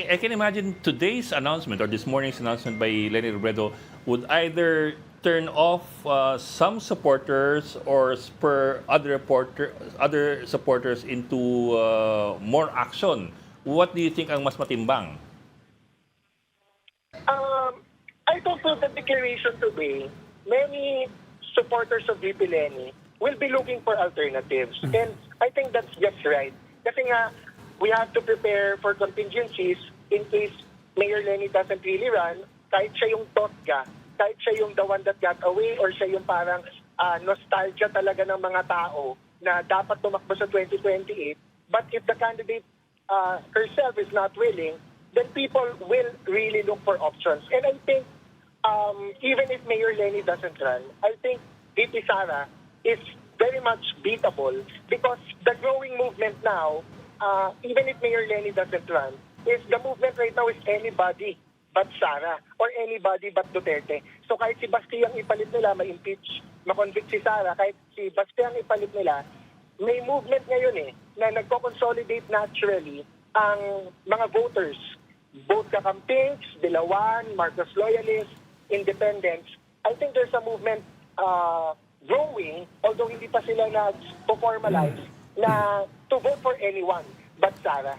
I can imagine today's announcement or this morning's announcement by Lenny Robredo would either turn off some supporters or spur other supporters into more action. What do you think ang mas matimbang? I thought with the declaration today, many supporters of VP Lenny will be looking for alternatives. And I think that's just right. Kasi nga, we have to prepare for contingencies in case Mayor Lenny doesn't really run, kahit siya yung totga, kahit siya yung the one that got away, or siya yung parang nostalgia talaga ng mga tao na dapat tumakbo sa 2028. But if the candidate herself is not willing, then people will really look for options. And I think even if Mayor Lenny doesn't run, I think VP Sara is very much beatable because the growing movement now, even if Mayor Lenny doesn't run, is the movement right now is anybody but Sara or anybody but Duterte. So kahit si Basti ang ipalit nila, ma-impeach, ma-convict si Sara, kahit si Basti ang ipalit nila, may movement ngayon na nagko-consolidate naturally ang mga voters, both kakampings, Dilawan, Marcos loyalists, independents. I think there's a movement growing, although hindi pa sila nag-formalize, na to vote for anyone but Sara.